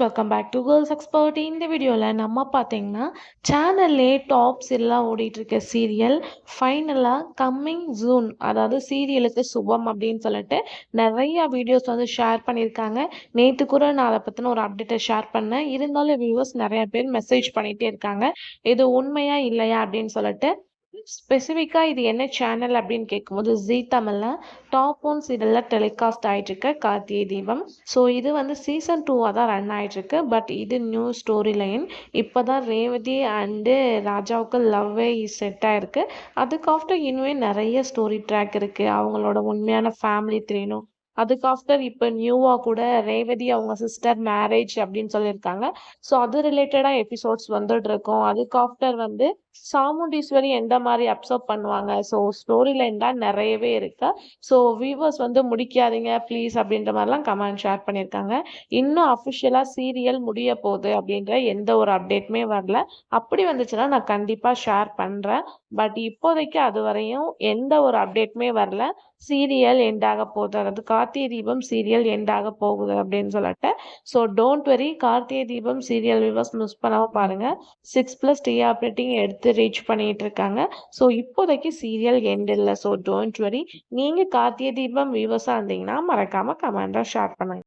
Welcome back to girls expert. இந்த வீடியோவில் நம்ம பார்த்தீங்கன்னா சேனல்லே டாப்ஸ் எல்லாம் ஓடிட்டு இருக்க சீரியல் ஃபைனலாக கம்மிங் ஜூன், அதாவது சீரியலுக்கு சுபம் அப்படின்னு சொல்லிட்டு நிறைய வீடியோஸ் வந்து ஷேர் பண்ணியிருக்காங்க. நேற்று கூட நான் அதை பற்றின ஒரு அப்டேட்டை ஷேர் பண்ணேன். இருந்தாலும் வியூவர்ஸ் நிறைய பேர் மெசேஜ் பண்ணிகிட்டே இருக்காங்க, இது உண்மையா இல்லையா அப்படின்னு சொல்லிட்டு. ஸ்பெசிஃபிக்காக இது என்ன சேனல் அப்படின்னு கேட்கும்போது ஜீ தமிழில் டாப் ஒன் சீரியலில் டெலிகாஸ்ட் ஆகிட்டுருக்கு கார்த்திகை தீபம். ஸோ இது வந்து சீசன் 2 தான் ரன் ஆகிட்டுருக்கு. பட் இது நியூ ஸ்டோரி லைன். இப்போ தான் ரேவதி அண்டு ராஜாவுக்கு லவ்வே செட் ஆகிருக்கு. அதுக்கு ஆஃப்டர் இன்னுமே நிறைய ஸ்டோரி ட்ராக் இருக்குது. அவங்களோட உண்மையான ஃபேமிலி தெரியணும். அதுக்கு ஆஃப்டர் இப்போ நியூவாக கூட ரேவதி அவங்க சிஸ்டர் மேரேஜ் அப்படின்னு சொல்லியிருக்காங்க. ஸோ அது ரிலேட்டடாக எபிசோட்ஸ் வந்துட்டு இருக்கோம். அதுக்கு ஆஃப்டர் வந்து சாமுண்டீஸ்வரி எந்த மாதிரி அப்சர்வ் பண்ணுவாங்க. ஸோ ஸ்டோரி லைன் தான் நிறையவே இருக்கு. ஸோ வியூவர்ஸ் வந்து முடிக்காதீங்க ப்ளீஸ் அப்படின்ற மாதிரிலாம் கமெண்ட் ஷேர் பண்ணியிருக்காங்க. இன்னும் அஃபிஷியலாக சீரியல் முடிய போகுது அப்படின்ற எந்த ஒரு அப்டேட்டுமே வரல. அப்படி வந்துச்சுன்னா நான் கண்டிப்பாக ஷேர் பண்ணுறேன். பட் இப்போதைக்கு அது வரையும் எந்த ஒரு அப்டேட்டுமே வரல. சீரியல் எண்ட் ஆக போகுது, அதாவது கார்த்திகை தீபம் சீரியல் எண்ட் ஆக போகுது அப்படின்னு சொல்லிட்டு. So don't worry, Karthigai Deepam serial viewers miss பண்ணாமல் பாருங்கள். 6+ டிஆர் ரேட்டிங் எடுத்து ரீச் பண்ணிட்டு இருக்காங்க. ஸோ இப்போதைக்கு சீரியல் எண்ட் இல்லை. So don't worry. நீங்கள் கார்த்திகை தீபம் வியூவர்ஸாக இருந்தீங்கன்னா மறக்காமல் கமெண்டாக ஷேர் பண்ணுங்க.